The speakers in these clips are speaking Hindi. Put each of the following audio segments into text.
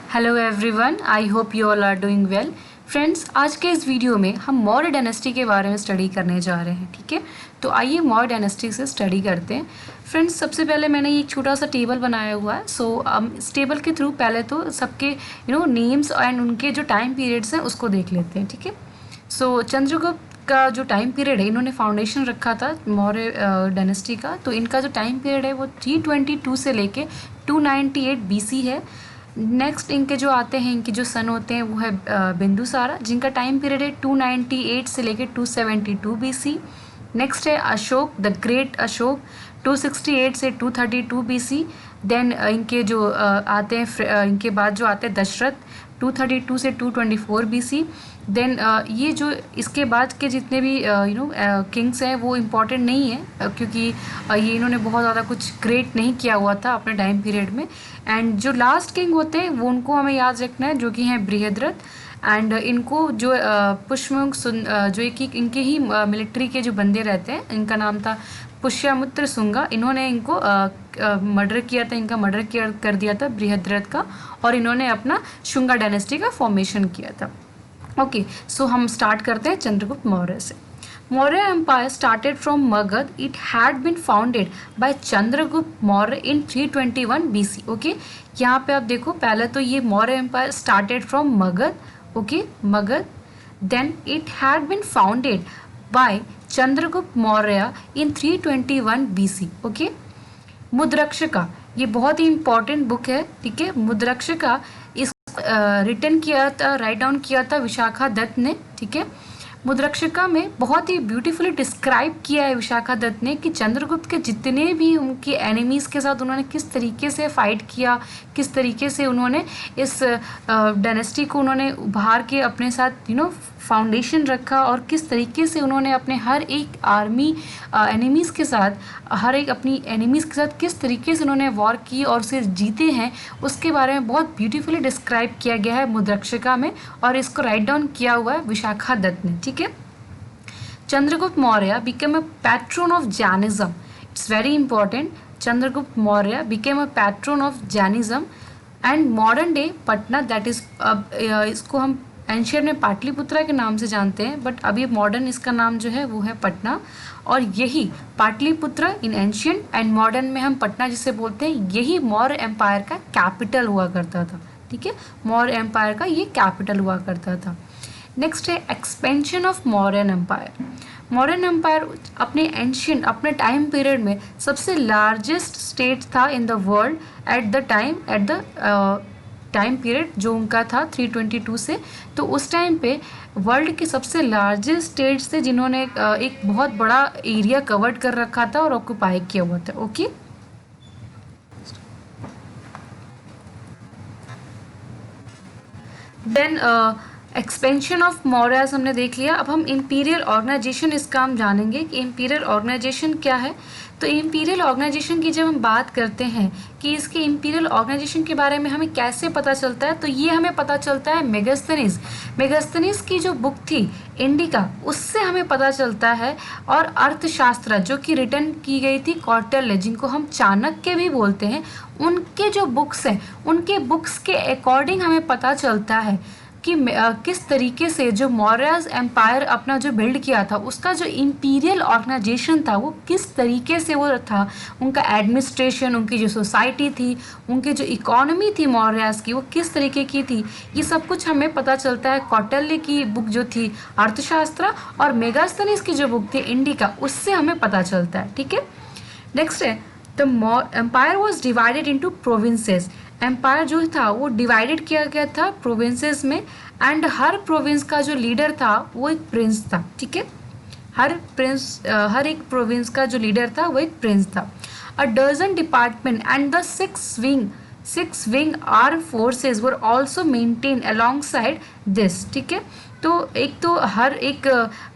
Hello everyone, I hope you all are doing well. Friends, आज के इस वीडियो में हम मौर्य डायनेस्टी के बारे में स्टडी करने जा रहे हैं। ठीक है, तो आइए मौर्य डायनेस्टी से स्टडी करते हैं। फ्रेंड्स, सबसे पहले मैंने ये छोटा सा टेबल बनाया हुआ है। इस टेबल के थ्रू पहले तो सबके नेम्स एंड उनके जो टाइम पीरियड्स हैं उसको देख लेते हैं। ठीक है, चंद्रगुप्त का जो टाइम पीरियड है, इन्होंने फाउंडेशन रखा था मौर्य डायनेस्टी का। तो इनका जो टाइम पीरियड है वो 322 से लेके 298 BC है। नेक्स्ट इनके जो आते हैं, इनके जो सन होते हैं वो है बिंदुसारा, जिनका टाइम पीरियड है 298 से लेके 272 BC। नेक्स्ट है अशोक, द ग्रेट अशोक, 268 से 232 BC। देन इनके जो आते हैं इनके बाद जो आते हैं दशरथ, 232 से 224 BC। देन ये जो इसके बाद के जितने भी किंग्स हैं वो इम्पॉर्टेंट नहीं है, क्योंकि ये इन्होंने बहुत ज़्यादा कुछ ग्रेट नहीं किया हुआ था अपने टाइम पीरियड में। एंड जो लास्ट किंग होते हैं वो उनको हमें याद रखना है, जो कि हैं बृहद्रथ। एंड इनको जो पुष्यमुख जो एक इनके ही मिलिट्री के जो बंदे रहते हैं, इनका नाम था पुष्यमित्र शुंगा। इन्होंने इनको मर्डर किया था, इनका मर्डर कर दिया था बृहद्रथ का, और इन्होंने अपना शुंगा डायनेस्टी का फॉर्मेशन किया था। ओके, सो हम स्टार्ट करते हैं चंद्रगुप्त मौर्य से। Maurya Empire started from Magad. It had been founded by Chandragupta Maurya in 321 BC. Okay, यहाँ पे आप देखो, पहले तो ये Maurya empire started from Magadh. Okay, Magadh. Then it had been founded by Chandragupta Maurya in 321 BC. Okay, Mudrarakshasa, ये बहुत ही इंपॉर्टेंट बुक है. ठीक है, मुद्रक्षका इस रिटर्न किया था, राइट डाउन किया था विशाखा दत्त ने. ठीक है, मुद्रक्षका में बहुत ही ब्यूटीफुली डिस्क्राइब किया है विशाखा दत्त ने कि चंद्रगुप्त के जितने भी उनके एनिमीज़ के साथ उन्होंने किस तरीके से फाइट किया, किस तरीके से उन्होंने इस डायनेस्टी को उन्होंने उभार के अपने साथ फाउंडेशन रखा, और किस तरीके से उन्होंने अपने हर एक आर्मी एनिमीज़ के साथ, हर एक अपनी एनिमीज़ के साथ किस तरीके से उन्होंने वॉर की और उसे जीते हैं, उसके बारे में बहुत ब्यूटीफुली डिस्क्राइब किया गया है मुद्रक्षका में, और इसको राइट डाउन किया हुआ है विशाखा दत्त ने. ठीक है, Chandragupta Maurya became a pattern of Jainism. It's very important. Chandragupta Maurya became a pattern of Jainism and modern day Patna, that is, इसको हम एंशियंट में पाटलिपुत्रा के नाम से जानते हैं, बट अभी मॉडर्न इसका नाम जो है वो है पटना. और यही Pataliputra in ancient and modern में हम पटना जिसे बोलते हैं, यही मौर्य एम्पायर का कैपिटल हुआ करता था. ठीक है, मौर्य एम्पायर का ये कैपिटल हुआ करता था. नेक्स्ट है expansion of Mauryan empire. Mauryan empire अपने एंशियंट, अपने टाइम पीरियड में सबसे लार्जेस्ट स्टेट था in the world at the time period जो उनका था 322 से. तो उस टाइम पे वर्ल्ड के सबसे लार्जेस्ट स्टेट्स थे जिन्होंने एक बहुत बड़ा एरिया कवर्ड कर रखा था और ऑक्यूपाई किया हुआ था. Okay, then expansion of Mauryas हमने देख लिया. अब हम इम्पीरियल ऑर्गेनाइजेशन, इसका हम जानेंगे कि इम्पीरियल ऑर्गेनाइजेशन क्या है. तो इम्पीरियल ऑर्गेनाइजेशन की जब हम बात करते हैं कि इसके इम्पीरियल ऑर्गेनाइजेशन के बारे में हमें कैसे पता चलता है, तो ये हमें पता चलता है मेगास्थनीज की जो बुक थी इंडिका, उससे हमें पता चलता है. और अर्थशास्त्र जो कि रिटर्न की गई थी कौटिल्य, जिनको हम चाणक्य भी बोलते हैं, उनके जो बुक्स हैं, उनके बुक्स के अकॉर्डिंग हमें पता चलता है कि किस तरीके से जो मौर्य एम्पायर अपना जो बिल्ड किया था, उसका जो इम्पीरियल ऑर्गेनाइजेशन था वो किस तरीके से वो था, उनका एडमिनिस्ट्रेशन, उनकी जो सोसाइटी थी, उनकी जो इकोनॉमी थी मौर्यास की, वो किस तरीके की थी, ये सब कुछ हमें पता चलता है कौटिल्य की बुक जो थी अर्थशास्त्र, और मेगास्थनीज की जो बुक थी इंडिका, उससे हमें पता चलता है. ठीक है, नेक्स्ट है the empire was divided into provinces. Empire जो था वो डिवाइडेड किया गया था प्रोविंसेस में, एंड हर प्रोविंस का जो लीडर था वो एक प्रिंस था. ठीक है, हर एक प्रोविंस का जो लीडर था वो एक प्रिंस था. A dozen department and the six wing arm forces were also maintain alongside this. ठीक है, तो एक तो हर एक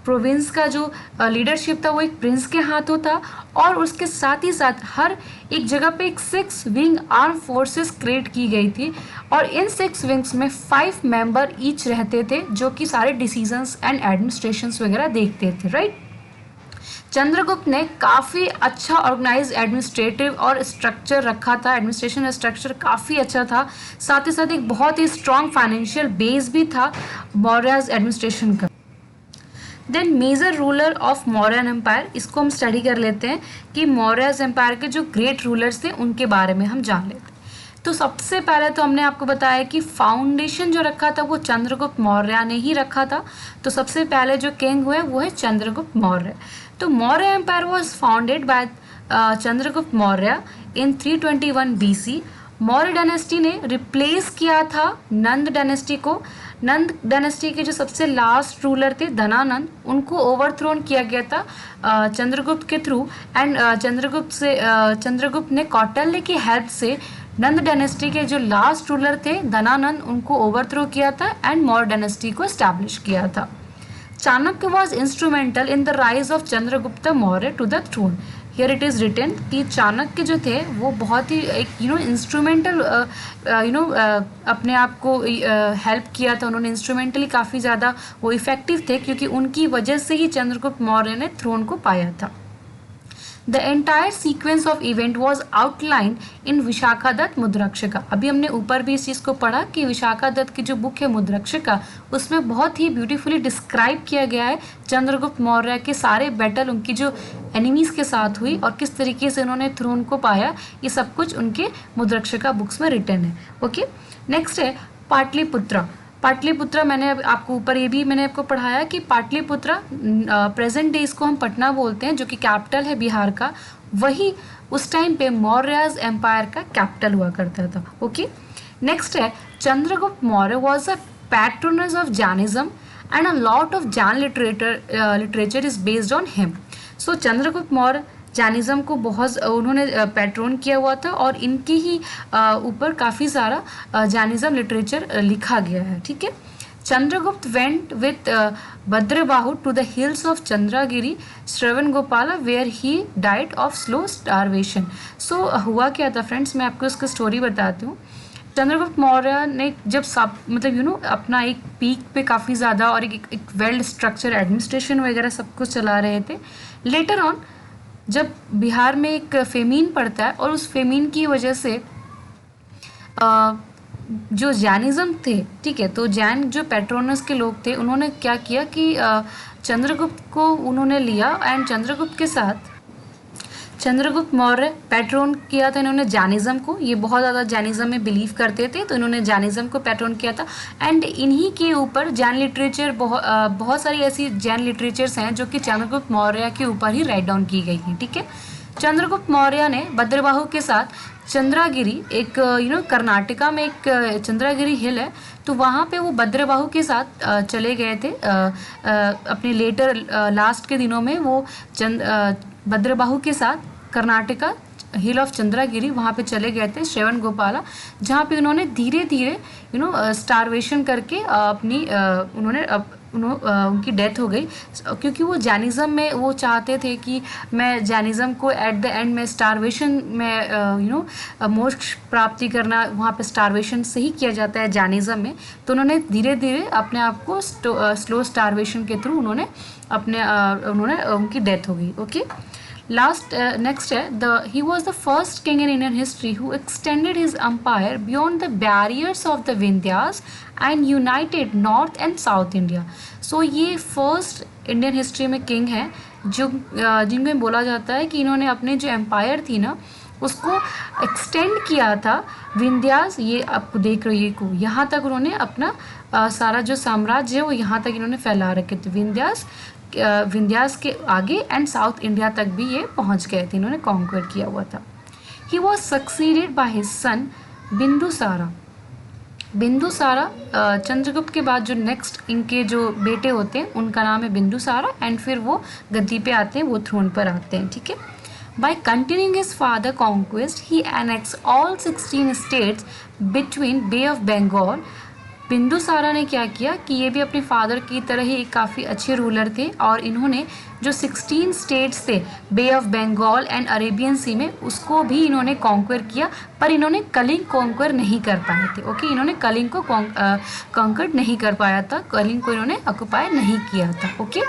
प्रोविंस का जो लीडरशिप था वो एक प्रिंस के हाथों था, और उसके साथ ही साथ हर एक जगह पे एक 6 विंग आर्म फोर्सेस क्रिएट की गई थी, और इन 6 विंग्स में 5 मेंबर ईच रहते थे, जो कि सारे डिसीजंस एंड एडमिनिस्ट्रेशंस वगैरह देखते थे. राइट, चंद्रगुप्त ने काफ़ी अच्छा ऑर्गेनाइज एडमिनिस्ट्रेटिव और स्ट्रक्चर रखा था, एडमिनिस्ट्रेशन स्ट्रक्चर काफ़ी अच्छा था, साथ ही साथ एक बहुत ही स्ट्रॉन्ग फाइनेंशियल बेस भी था मौर्याज एडमिनिस्ट्रेशन का। Then major ruler of Mauryan empire, इसको हम स्टडी कर लेते हैं कि मौर्यज एम्पायर के जो ग्रेट रूलर्स थे उनके बारे में हम जान लेते हैं। तो सबसे पहले तो हमने आपको बताया कि फाउंडेशन जो रखा था वो चंद्रगुप्त मौर्य ने ही रखा था। तो सबसे पहले जो किंग हुए वो है चंद्रगुप्त मौर्य। तो Maurya empire was founded by Chandragupta Maurya in 321 BC। Maurya dynasty ने रिप्लेस किया था नंद डायनेस्टी को। नंद डायनेस्टी के जो सबसे लास्ट रूलर थे धनानंद, उनको ओवरथ्रोन किया गया था चंद्रगुप्त के थ्रू। एंड चंद्रगुप्त ने कौटिल्य की हेल्प से नंद डायनेस्टी के जो लास्ट रूलर थे धनानंद, उनको ओवरथ्रो किया था एंड मौर्य डायनेस्टी को एस्टैब्लिश किया था। Chanakya was instrumental in the rise of Chandragupta Maurya to the throne. Here it is written कि चाणक्य जो थे वो बहुत ही एक इंस्ट्रूमेंटल अपने आप को हेल्प किया था। उन्होंने इंस्ट्रूमेंटली काफ़ी ज़्यादा वो इफेक्टिव थे, क्योंकि उनकी वजह से ही चंद्रगुप्त मौर्य ने थ्रोन को पाया था। The entire sequence of event was outlined in Vishakhadatta मुद्रक्षका। अभी हमने ऊपर भी इस चीज़ को पढ़ा कि विशाखादत्त की जो बुक है मुद्रक्षका, उसमें बहुत ही ब्यूटीफुली डिस्क्राइब किया गया है चंद्रगुप्त मौर्य के सारे बैटल, उनकी जो एनिमीज़ के साथ हुई और किस तरीके से उन्होंने थ्रोन को पाया, ये सब कुछ उनके मुद्रक्षका बुक्स में रिटन है। ओके, नेक्स्ट है पाटलिपुत्रा। पाटलिपुत्रा मैंने आपको ऊपर ये भी मैंने आपको पढ़ाया कि पाटलिपुत्रा प्रेजेंट डे इसको हम पटना बोलते हैं, जो कि कैपिटल है बिहार का, वही उस टाइम पे मौर्यज एम्पायर का कैपिटल हुआ करता था। ओके, नेक्स्ट है Chandragupta Maurya was a patronus of Jainism and a lot of Jain literature is based on him. So Chandragupta Maurya Jainism को बहुत उन्होंने पैट्रोन किया हुआ था और इनके ही ऊपर काफ़ी सारा जैनिज्म लिटरेचर लिखा गया है। ठीक है, Chandragupta went with Bhadrabahu to the hills of Chandragiri Shravanabelagola where he died of slow starvation. So हुआ क्या था फ्रेंड्स, मैं आपको इसकी स्टोरी बताती हूँ। चंद्रगुप्त मौर्य ने जब सब अपना एक पीक पे काफ़ी ज़्यादा और एक वेल स्ट्रक्चर एडमिनिस्ट्रेशन वगैरह सब कुछ चला रहे थे, लेटर ऑन जब बिहार में एक फेमीन पड़ता है और उस फेमीन की वजह से जो जैनिज़्म थे, ठीक है, तो जैन जो पैट्रोनस के लोग थे उन्होंने क्या किया कि चंद्रगुप्त को उन्होंने लिया एंड चंद्रगुप्त के साथ चंद्रगुप्त मौर्य पैट्रोन किया था इन्होंने जैनिज़्म को। ये बहुत ज़्यादा जैनिज़्म में बिलीव करते थे, तो इन्होंने जैनिज़्म को पैट्रोन किया था। एंड इन्हीं के ऊपर जैन लिटरेचर बहुत सारी ऐसी जैन लिटरेचर्स हैं जो कि चंद्रगुप्त मौर्य के ऊपर ही राइट डाउन की गई हैं। ठीक है, चंद्रगुप्त मौर्य ने भद्रबाहु के साथ चंद्रगिरी, एक कर्नाटका में एक चंद्रगिरी हिल है, तो वहाँ पे वो भद्रबाहु के साथ चले गए थे। अपने लेटर लास्ट के दिनों में वो भद्रबाहु के साथ कर्नाटका हिल ऑफ चंद्रगिरी वहाँ पे चले गए थे, श्रवणगोपाला, जहाँ पे उन्होंने धीरे धीरे स्टारवेशन करके उनकी डेथ हो गई, क्योंकि वो जैनिज़्म में वो चाहते थे कि मैं जैनिज़्म को एट द एंड में स्टारवेशन में मोक्ष प्राप्ति करना, वहाँ पे स्टारवेशन से ही किया जाता है जैनिज़्म में। तो उन्होंने धीरे धीरे अपने आप को स्लो स्टारवेशन के थ्रू उनकी डेथ हो गई। ओके, next है he was the first king in Indian history who extended his empire beyond the barriers of the Vindhyas and united North and South India. So ये first Indian history में king है जो जिनमें बोला जाता है कि इन्होंने अपने जो एम्पायर थी ना उसको एक्सटेंड किया था विंध्यास, ये आपको देख रही है को यहाँ तक उन्होंने अपना सारा जो साम्राज्य है वो यहाँ तक इन्होंने फैला रखे थे। विंध्यास के आगे एंड साउथ इंडिया तक भी ये पहुँच गए थे, इन्होंने कॉन्क्वर किया हुआ था। He was succeeded by his son Bindusara. Chandragupta के बाद जो नेक्स्ट इनके जो बेटे होते हैं उनका नाम है बिंदुसारा एंड फिर वो गद्दी पे आते हैं, वो थ्रोन पर आते हैं। ठीक है, by continuing his father conquest he annex all 16 states between bay of Bengal. Bindusara ने क्या किया कि ये भी अपने फादर की तरह ही काफ़ी अच्छे रूलर थे और इन्होंने जो 16 स्टेट्स थे बे ऑफ बंगाल एंड अरेबियन सी में, उसको भी इन्होंने कॉन्क्वर किया, पर इन्होंने कलिंग कॉन्क्वर नहीं कर पाए थे। ओके, इन्होंने कलिंग को कॉन्कर नहीं कर पाया था, कलिंग को इन्होंने ऑक्युपाई नहीं किया था। ओके,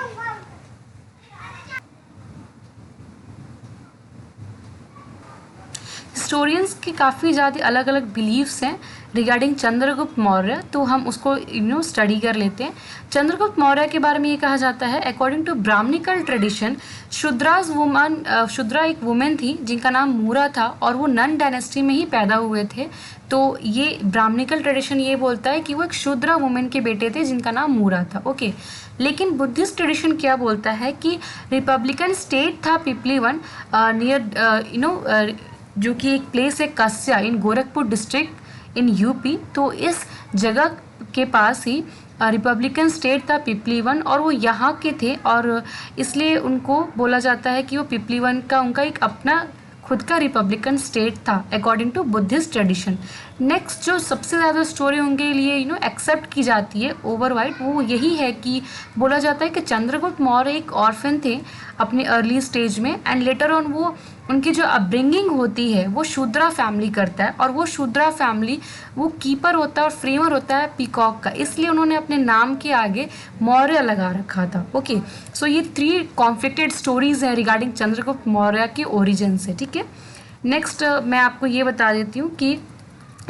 हिस्टोरियंस के काफ़ी ज़्यादा अलग अलग बिलीव्स हैं रिगार्डिंग चंद्रगुप्त मौर्य, तो हम उसको स्टडी कर लेते हैं। चंद्रगुप्त मौर्य के बारे में ये कहा जाता है, according to Brahmanical tradition, Shudra एक वुमेन थी जिनका नाम मूरा था और वो नन डायनेस्टी में ही पैदा हुए थे। तो ये ब्राह्मणिकल ट्रेडिशन ये बोलता है कि वो एक शूद्रा वुमेन के बेटे थे जिनका नाम मूरा था। ओके, लेकिन बुद्धिस्ट ट्रेडिशन क्या बोलता है कि रिपब्लिकन स्टेट था पिपलीवन नियर जो कि एक प्लेस है कस्या इन गोरखपुर डिस्ट्रिक्ट इन यूपी। तो इस जगह के पास ही रिपब्लिकन स्टेट था पिपलीवन और वो यहाँ के थे और इसलिए उनको बोला जाता है कि वो पिपलीवन का उनका एक अपना खुद का रिपब्लिकन स्टेट था according to Buddhist tradition. Next जो सबसे ज़्यादा स्टोरी उनके लिए एक्सेप्ट की जाती है ओवरवाइट, वो यही है कि बोला जाता है कि चंद्रगुप्त मौर्य एक ऑर्फन थे अपने अर्ली स्टेज में एंड लेटर ऑन वो उनकी जो अपब्रिंगिंग होती है वो शूद्रा फैमिली करता है और वो शूद्रा फैमिली वो कीपर होता है और फ्रेमर होता है पीकॉक का, इसलिए उन्होंने अपने नाम के आगे मौर्य लगा रखा था। ओके, सो ये 3 कॉन्फ्लिक्टेड स्टोरीज हैं रिगार्डिंग चंद्रगुप्त मौर्य के ओरिजिन से। ठीक है, नेक्स्ट मैं आपको ये बता देती हूँ कि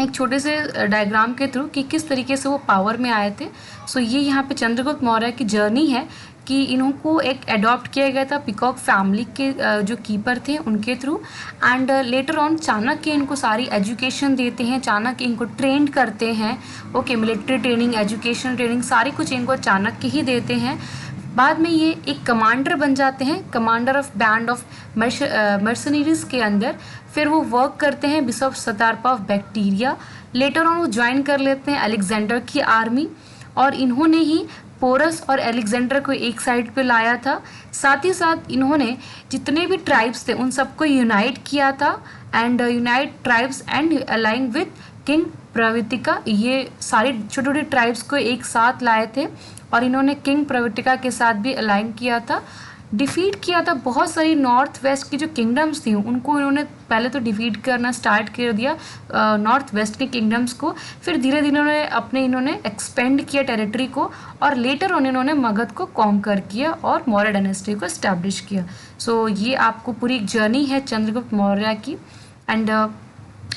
एक छोटे से डायग्राम के थ्रू कि किस तरीके से वो पावर में आए थे। सो ये यहाँ पे चंद्रगुप्त मौर्य की जर्नी है कि इनको एक अडॉप्ट किया गया था पीकॉक फैमिली के जो कीपर थे उनके through and later on Chanakya इनको सारी एजुकेशन देते हैं, चाणक्य इनको ट्रेंड करते हैं। Okay, military training, education training सारी कुछ इनको चाणक्य ही देते हैं। बाद में ये एक कमांडर बन जाते हैं, commander of band of mercenaries के अंदर। फिर वो वर्क करते हैं bishop satrap of Bactria. Later on वो ज्वाइन कर लेते हैं अलेक्जेंडर की आर्मी और इन्होंने ही पोरस और अलेक्जेंडर को एक साइड पे लाया था। साथ ही साथ इन्होंने जितने भी ट्राइब्स थे उन सबको यूनाइट किया था and unite tribes and allying with king प्रवृत्तिका। ये सारे छोटे छोटे ट्राइब्स को एक साथ लाए थे और इन्होंने किंग प्रवृत्तिका के साथ भी अलाइन किया था, डिफीट किया था। बहुत सारी नॉर्थ वेस्ट की जो किंगडम्स थी उनको इन्होंने पहले तो डिफीट करना स्टार्ट कर दिया नॉर्थ वेस्ट के किंगडम्स को, फिर धीरे धीरे इन्होंने एक्सपेंड किया टेरिटरी को और लेटर ऑन इन्होंने मगध को कॉन्कर किया और मौर्य डायनेस्टी को एस्टैब्लिश किया। सो ये आपको पूरी एक जर्नी है चंद्रगुप्त मौर्य की एंड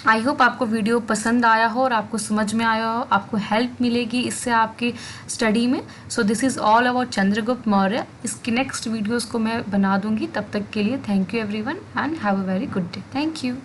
आई होप आपको वीडियो पसंद आया हो और आपको समझ में आया हो, आपको हेल्प मिलेगी इससे आपकी स्टडी में। So this is all about Chandragupta Maurya. इसकी नेक्स्ट वीडियोस को मैं बना दूंगी, तब तक के लिए thank you everyone and have a very good day. Thank you.